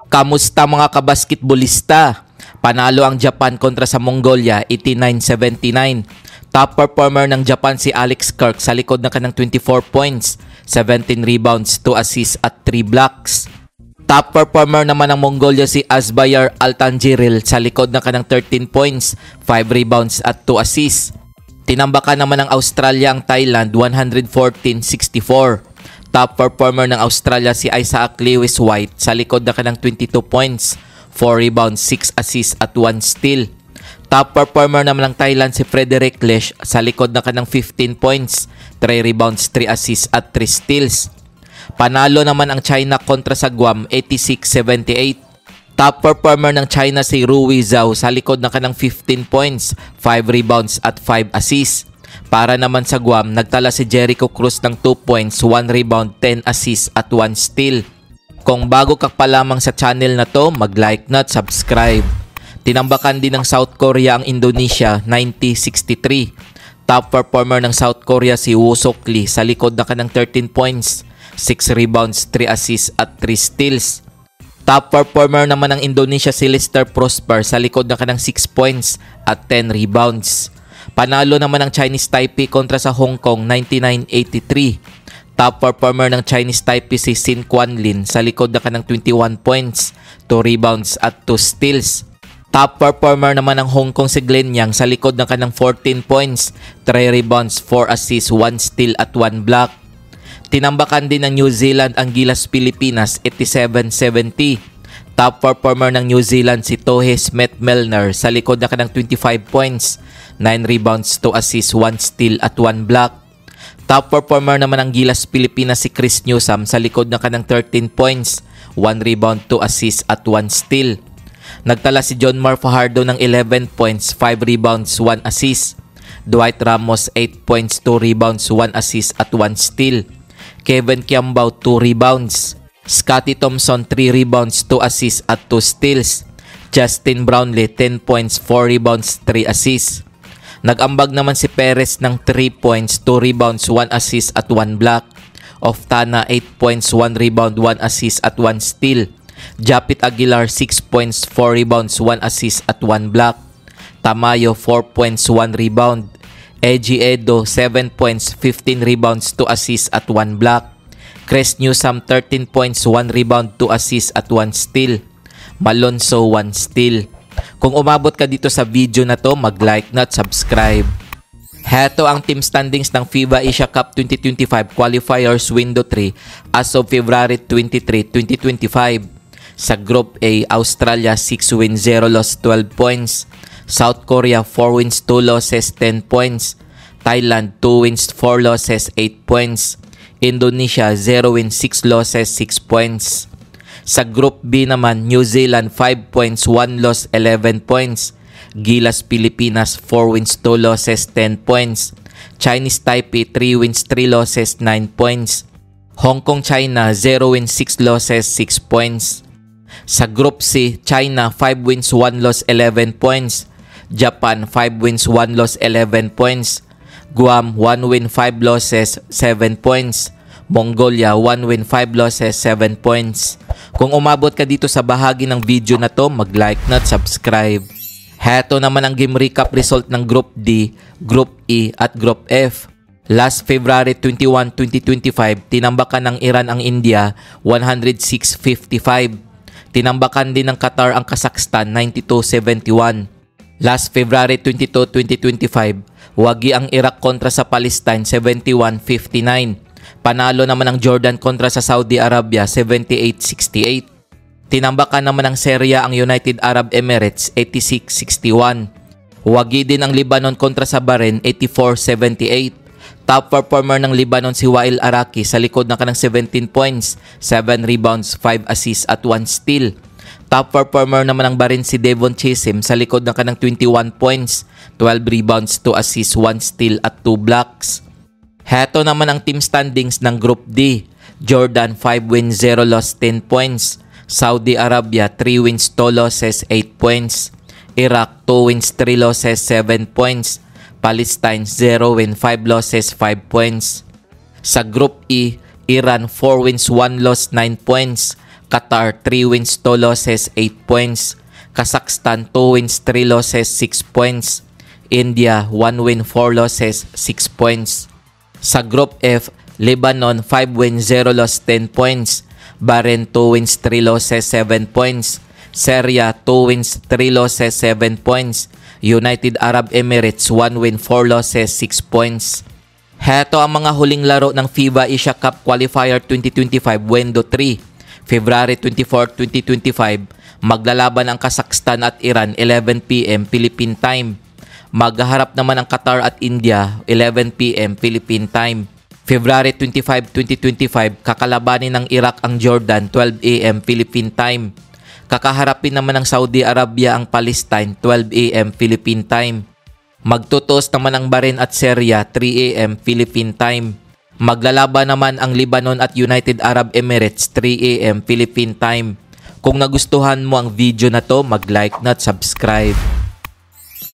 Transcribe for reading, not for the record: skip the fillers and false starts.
Kamusta mga kabasketbolista? Panalo ang Japan kontra sa Mongolia 89-79. Top performer ng Japan si Alex Kirk sa likod ng kanang 24 points, 17 rebounds, 2 assists at 3 blocks. Top performer naman ng Mongolia si Azbayar Altanjiril sa likod ng kanang 13 points, 5 rebounds at 2 assists. Tinambakan naman ng Australia ang Thailand 114-64. Top performer ng Australia si Isaac Lewis White sa likod ng kanang 22 points, 4 rebounds, 6 assists at 1 steal. Top performer naman ng Thailand si Frederick Lesh sa likod ng kanang 15 points, 3 rebounds, 3 assists at 3 steals. Panalo naman ang China kontra sa Guam 86-78. Top performer ng China si Rui Zhao sa likod ng kanang 15 points, 5 rebounds at 5 assists. Para naman sa Guam, nagtala si Jericho Cruz ng 2 points, 1 rebound, 10 assists at 1 steal. Kung bago ka pa lamang sa channel na to, mag-like na at subscribe. Tinambakan din ng South Korea ang Indonesia 90-63. Top performer ng South Korea si Woo Sok Lee sa likod ng kanang 13 points, 6 rebounds, 3 assists at 3 steals. Top performer naman ng Indonesia si Lester Prosper sa likod ng kanang 6 points at 10 rebounds. Panalo naman ng Chinese Taipei kontra sa Hong Kong 99-83. Top performer ng Chinese Taipei si Sin Quanlin sa likod ng kanang 21 points, 2 rebounds at 2 steals. Top performer naman ng Hong Kong si Glenn Yang sa likod ng kanang 14 points, 3 rebounds, 4 assists, 1 steal at 1 block. Tinambakan din ng New Zealand ang Gilas Pilipinas 87-70. Top performer ng New Zealand si Tohe Smith-Milner sa likod ng kanang 25 points, 9 rebounds, 2 assists, 1 steal at 1 block. Top performer naman ng Gilas Pilipinas si Chris Newsome sa likod ng kanang 13 points, 1 rebound, 2 assists at 1 steal. Nagtala si John Mar Fajardo ng 11 points, 5 rebounds, 1 assist. Dwight Ramos 8 points, 2 rebounds, 1 assist at 1 steal. Kevin Kiambao 2 rebounds. Scottie Thompson 3 rebounds, 2 assists at 2 steals. Justin Brownlee 10 points, 4 rebounds, 3 assists. Nag-ambag naman si Perez ng 3 points, 2 rebounds, 1 assist at 1 block. Oftana 8 points, 1 rebound, 1 assist at 1 steal. Japit Aguilar 6 points, 4 rebounds, 1 assist at 1 block. Tamayo 4 points, 1 rebound. Eji Edo 7 points, 15 rebounds, 2 assists at 1 block. Chris Newsome 13 points, 1 rebound, 2 assists at 1 steal. Malonzo 1 steal. Kung umabot ka dito sa video na to, mag-like na at subscribe. Heto ang team standings ng FIBA Asia Cup 2025 Qualifiers Window 3 as of February 23, 2025. Sa Group A, Australia 6 wins, 0 loss, 12 points. South Korea 4 wins, 2 losses, 10 points. Thailand 2 wins, 4 losses, 8 points. Indonesia 0 wins, 6 losses, 6 points. Sa Group B naman, New Zealand 5 points, 1 loss, 11 points. Gilas Pilipinas 4 wins, 2 losses, 10 points. Chinese Taipei 3 wins, 3 losses, 9 points. Hong Kong China 0 wins, 6 losses, 6 points. Sa Group C, China 5 wins, 1 loss, 11 points. Japan 5 wins, 1 loss, 11 points. Guam 1 win, 5 losses, 7 points. Mongolia 1 win, 5 losses, 7 points. Kung umabot ka dito sa bahagi ng video na to, mag-like na at subscribe. Heto naman ang game recap result ng Group D, Group E at Group F. Last February 21, 2025, tinambakan ng Iran ang India 106-55. Tinambakan din ng Qatar ang Kazakhstan 92-71. Last February 22, 2025, wagi ang Iraq kontra sa Palestine 71-59. Panalo naman ng Jordan kontra sa Saudi Arabia 78-68. Tinambakan naman ng Syria ang United Arab Emirates 86-61. Wagi din ang Lebanon kontra sa Bahrain 84-78. Top performer ng Lebanon si Wael Araki sa likod ng kanang 17 points, 7 rebounds, 5 assists at 1 steal. Top performer naman ng Bahrain si Devon Chisim sa likod ng kanang 21 points, 12 rebounds, 2 assists, 1 steal at 2 blocks. Heto naman ang team standings ng Group D. Jordan 5 wins, 0 loss, 10 points. Saudi Arabia 3 wins, 2 losses, 8 points. Iraq 2 wins, 3 losses, 7 points. Palestine 0 win, 5 losses, 5 points. Sa Group E, Iran 4 wins 1 loss 9 points. Qatar 3 wins 2 losses 8 points. Kazakhstan 2 wins 3 losses 6 points. India 1 win 4 losses 6 points. Sa Group F, Lebanon 5 wins 0 loss 10 points. Bahrain 2 wins 3 losses 7 points. Syria 2 wins 3 losses 7 points. United Arab Emirates 1 win 4 losses 6 points. Heto ang mga huling laro ng FIBA Asia Cup Qualifier 2025 Window 3. February 24, 2025, maglalaban ang Kazakhstan at Iran 11 PM Philippine Time. Maghaharap naman ang Qatar at India 11 PM Philippine Time. February 25, 2025, kakalabanin ng Iraq ang Jordan 12 AM Philippine Time. Kakaharapin naman ng Saudi Arabia ang Palestine 12 AM Philippine Time. Magtutos naman ang Bahrain at Syria 3 AM Philippine Time. Maglalaban naman ang Lebanon at United Arab Emirates 3 AM Philippine Time. Kung nagustuhan mo ang video na to, mag-like na at subscribe.